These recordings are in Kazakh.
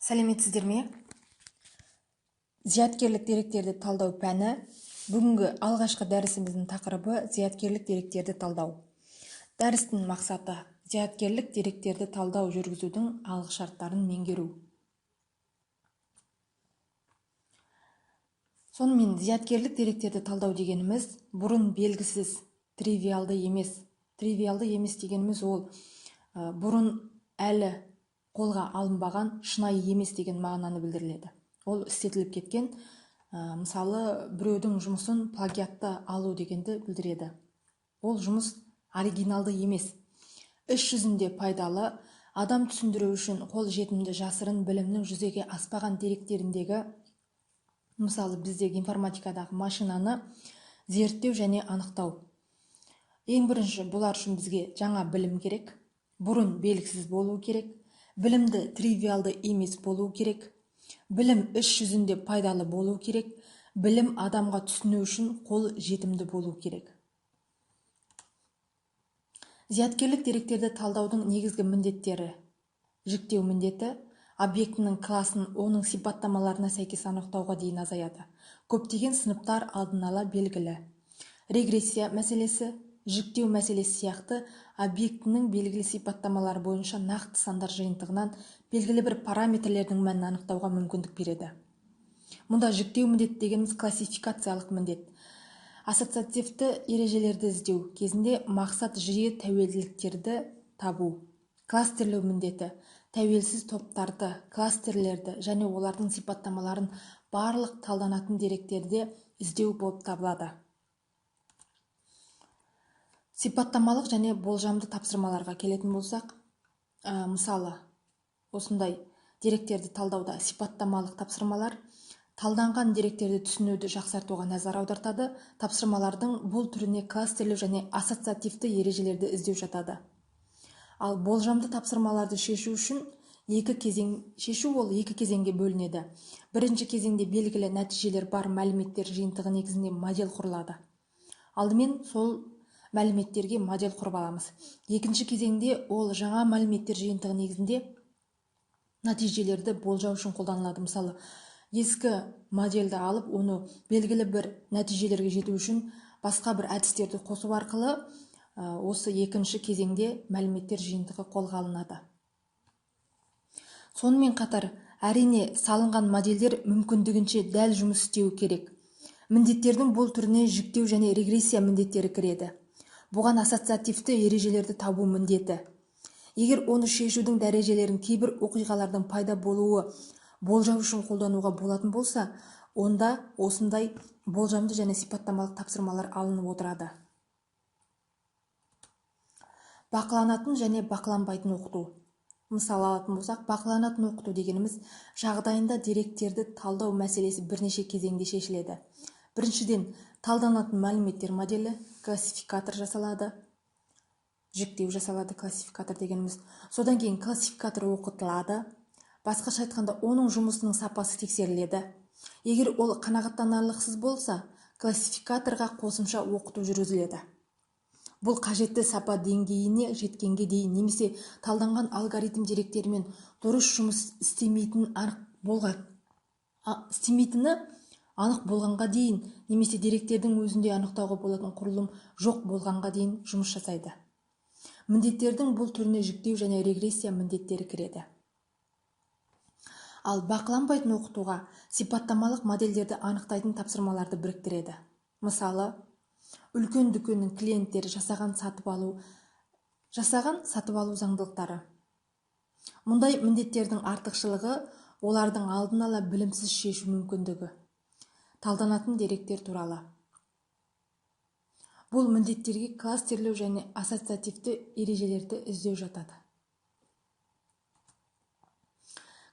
Сәлеметсіздер ме? Зияткерлік деректерді талдау пәні. Бүгінгі алғашқы дәрісіміздің тақырыбы зияткерлік деректерді талдау. Дәрістің мақсаты зияткерлік деректерді талдау жүргізудің алғышарттарын меңгеру. Сонымен зияткерлік деректерді талдау дегеніміз бұрын белгісіз, тривиалды емес. Тривиалды емес дегеніміз ол бұрын әлі қолға алынбаған, шынайы емес деген мағынаны білдіріледі. Ол істетіліп кеткен, мысалы біреудің жұмысын плагиатты алу дегенді білдіреді. Ол жұмыс оригиналды емес. Іс жүзінде пайдалы, адам түсіндіру үшін қол жетімді жасырын білімнің жүзеге аспаған деректеріндегі, мысалы біздегі информатикадағы машинаны зерттеу және анықтау. Ең бірінші, бұлар үшін бізге жаңа білім керек, бұрын белгісіз болу керек, білімді тривиалды емес болу керек, білім іс жүзінде пайдалы болу керек, білім адамға түсіну үшін қол жетімді болу керек. Зияткерлік деректерді талдаудың негізгі міндеттері: жіктеу міндеті, объектінің класын оның сипаттамаларына сәйкес анықтауға дейін азаяды. Көптеген сыныптар алдын ала белгілі. Регрессия мәселесі, жіктеу мәселесі сияқты объектінің белгілі сипаттамалары бойынша нақты сандар жиынтығынан белгілі бір параметрлердің мәнін анықтауға мүмкіндік береді. Мұнда жіктеу міндет дегеніміз классификациялық міндет. Ассоциативті ережелерді іздеу кезінде мақсат жиі тәуелділіктерді табу. Кластерлеу міндеті тәуелсіз топтарды, кластерлерді және олардың сипаттамаларын барлық талданатын деректерде іздеу болып табылады. Сипаттамалық және болжамды тапсырмаларға келетін болсақ, мысалы, осындай деректерді талдауда сипаттамалық тапсырмалар талданған деректерді түсінуді жақсартуға назар аудартады. Тапсырмалардың бұл түріне кластерлеу және ассоциативті ережелерді іздеу жатады. Ал болжамды тапсырмаларды шешу үшін екі кезеңге бөлінеді. Бірінші кезеңде белгілі нәтижелер бар мәліметтер жиынтығы негізінде модель құрылады. Алдымен сол мәліметтерге модель құрып аламыз. Екінші кезеңде ол жаңа мәліметтер жиынтығы негізінде нәтижелерді болжау үшін қолданылады. Мысалы, ескі модельді алып, оны белгілі бір нәтижелерге жету үшін басқа бір әдістерді қосу арқылы осы екінші кезеңде мәліметтер жиынтығы қолға алынады. Сонымен қатар, әрине салынған модельдер мүмкіндігінше дәл жұмыс істеу керек. Міндеттердің бұл түріне жіктеу және регрессия міндеттері кіреді. Бұған ассоциативті ережелерді табу міндеті. Егер оны шешудің дәрежелерін кейбір оқиғалардың пайда болуы болжау үшін қолдануға болатын болса, онда осындай болжамды және сипаттамалық тапсырмалар алынып отырады. Бақыланатын және бақыланбайтын оқыту. Мысалы алатын болсақ, бақыланатын оқыту дегеніміз жағдайында деректерді талдау мәселесі бірнеше кезеңде шешіледі. Біріншіден, талданатын мәліметтер моделі, классификатор жасалады. Жіктеу жасалады, классификатор дегеніміз. Содан кейін классификатор оқытылады. Басқаша айтқанда, оның жұмысының сапасы тексеріледі. Егер ол қанағаттанарлықсыз болса, классификаторға қосымша оқыту жүргізіледі. Бұл қажетті сапа деңгейіне жеткенге дейін, немесе талданған алгоритм деректерімен дұрыс жұмыс істемейтіні анық болғанға дейін, немесе деректердің өзінде анықтауға болатын құрылым жоқ болғанға дейін жұмыс жасайды. Міндеттердің бұл түріне жіктеу және регрессия міндеттері кіреді. Ал бақыланбайтын оқытуға сипаттамалық модельдерді анықтайтын тапсырмаларды біріктіреді. Мысалы, үлкен дүкеннің клиенттері жасаған сатып алу заңдылықтары. Мұндай міндеттердің артықшылығы олардың алдын ала білімсіз шешу мүмкіндігі. Талданатын деректер туралы. Бұл міндеттерге кластерлеу және ассоциативті ережелерді іздеу жатады.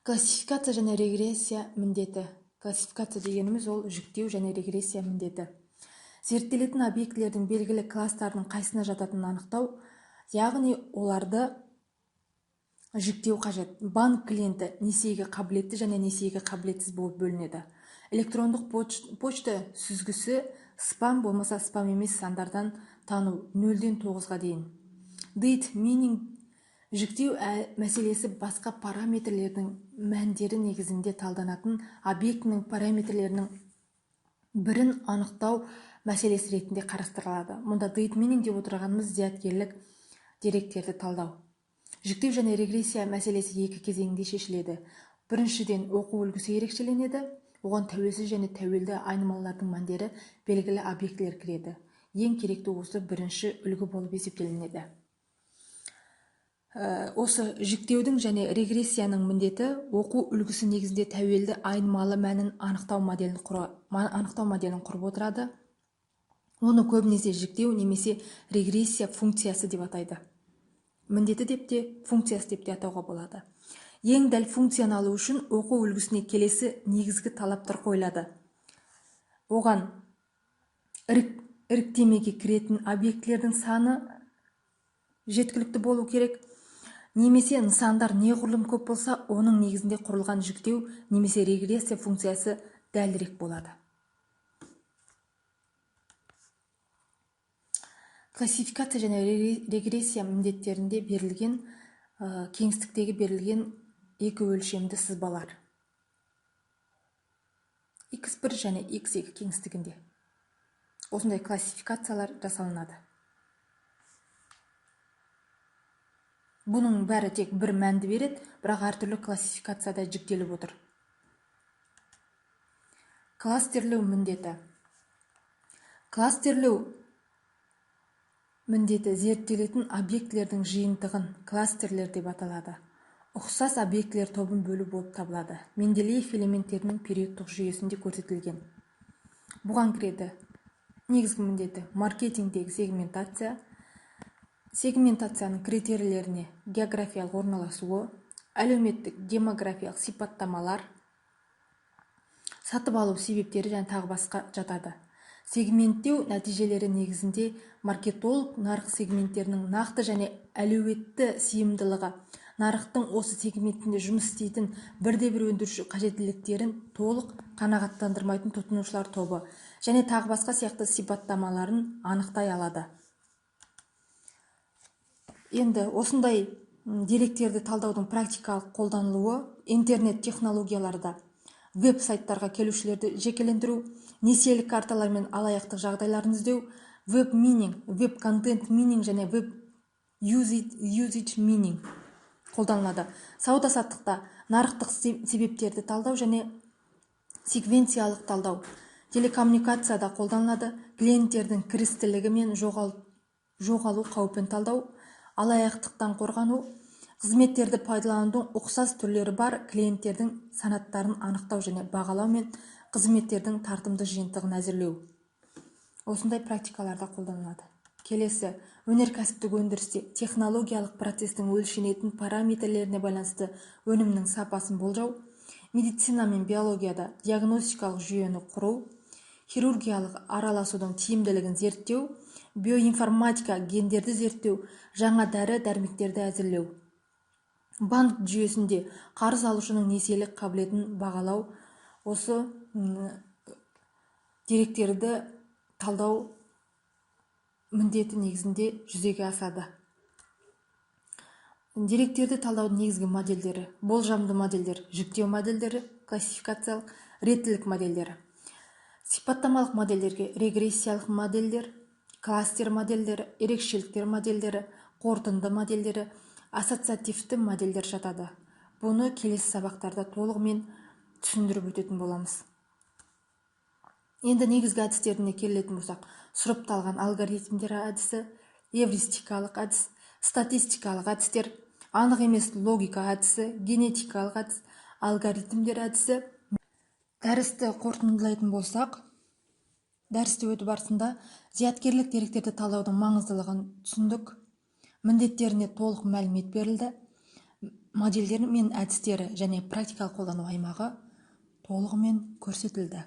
Классификация және регрессия міндеті. Классификация дегеніміз ол жіктеу және регрессия міндеті. Зерттелетін объектілердің белгілі кластардың қайсына жататынын анықтау, яғни оларды жіктеу қажет. Банк клиенті несиеге қабілетті және несиеге қабілетсіз болып бөлінеді. Электрондық почта сүзгісі спам болмаса спам емес сандардан тану 0-9-ға дейін. Date meaning Жүктеу мәселесі басқа параметрлердің мәндері негізінде талданатын объектінің параметрлерінің бірін анықтау мәселесі ретінде қарастырылады. Мұнда date meaning деп отырғанымыз зияткерлік деректерді талдау. Жүктеу және регрессия мәселесі екі кезеңде шешіледі. Біріншіден, оқу үлгісі ерекшеленеді. Оған тәуелсіз және тәуелді айнымалылардың мәндері белгілі объектілер кіреді. Ең керекті осы бірінші үлгі болып есептелінеді. Осы жүктеудің және регрессияның міндеті оқу үлгісі негізінде тәуелді айнымалы мәнін анықтау моделін құрып отырады. Оны көбінесе жүктеу немесе регрессия функциясы деп атайды. Міндеті деп те, функциясы деп те атауға болады. Ең дәл функцияны алу үшін оқу үлгісіне келесі негізгі талаптар қойылады. Оған іріктемеге кіретін объектілердің саны жеткілікті болу керек. Немесе нысандар неғұрлым көп болса, оның негізінде құрылған жүктеу немесе регрессия функциясы дәлірек болады. Классификация және регрессия міндеттерінде берілген кеңістіктегі берілген екі өлшемді сызбалар. X1 және X2 кеңістігінде. Осындай классификациялар жасалынады. Бұның бәрі тек бір мәнді береді, бірақ әртүрлі классификацияда жүктеліп отыр. Кластерлеу міндеті. Кластерлеу міндеті зерттелетін объектілердің жиынтығын кластерлер деп аталады. Ұқсас объектілер тобын бөлу болып табылады. Менделеев элементтерінің периодтық жүйесінде көрсетілген. Бұған кіреді негізгі міндеті маркетингтегі сегментация, сегментацияның критерийлеріне географиялық орналасуы, әлеуметтік демографиялық сипаттамалар, сатып алу себептері және тағы басқа жатады. Сегменттеу нәтижелері негізінде маркетолог нарық сегменттерінің нақты және әлеуетті сыйымдылығы, нарықтың осы сегментінде жұмыс істейтін бірде-бір өндіруші қажеттіліктерін толық қанағаттандырмайтын тұтынушылар тобы және тағы басқа сияқты сипаттамаларын анықтай алады. Енді осындай деректерді талдаудың практикалық қолданылуы интернет технологияларда веб-сайттарға келушілерді жекелендіру, несиелік карталар мен алаяқтық жағдайларын іздеу, веб-мининг, веб-контент мининг және веб-юзидж мининг қолданылады. Сауда-саттықта нарықтық себептерді талдау және секвенциялық талдау. Телекоммуникацияда қолданылады. Клиенттердің кірістілігі мен жоғалу қаупін талдау. Алаяқтықтан қорғану. Қызметтерді пайдаланудың ұқсас түрлері бар клиенттердің санаттарын анықтау және бағалау мен қызметтердің тартымды жиынтығын әзірлеу. Осындай практикаларда қолданылады. Келесі, өнеркәсіптік өндірісте технологиялық процестің өлшенетін параметрлеріне байланысты өнімнің сапасын болжау, медицина мен биологияда диагностикалық жүйені құру, хирургиялық араласудың тиімділігін зерттеу, биоинформатика гендерді зерттеу, жаңа дәрі-дәрмектерді әзірлеу. Банк жүйесінде қарыз алушының несиелік қабілетін бағалау, осы деректерді талдау міндеті негізінде жүзеге асады. Деректерді талдаудың негізгі модельдері: болжамды модельдер, жүктеу модельдері, классификациялық, реттілік модельдері. Сипаттамалық модельдерге регрессиялық модельдер, кластер модельдері, ерекшеліктер модельдері, қорытынды модельдері, ассоциативті модельдер жатады. Бұны келесі сабақтарда толығымен түсіндіріп өтетін боламыз. Енді негізгі әдістеріне келетін болсақ, сұрыпталған алгоритмдер әдісі, эвристикалық әдіс, статистикалық әдістер, анық емес логика әдісі, генетикалық әдіс, алгоритмдер әдісі. Дәрісті қорытындылайтын болсақ, дәрісті өту барысында зияткерлік деректерді талдаудың маңыздылығын түсіндік, міндеттеріне толық мәлімет берілді, модельдер мен әдістері және практикалық қолдану аймағы толығымен көрсетілді.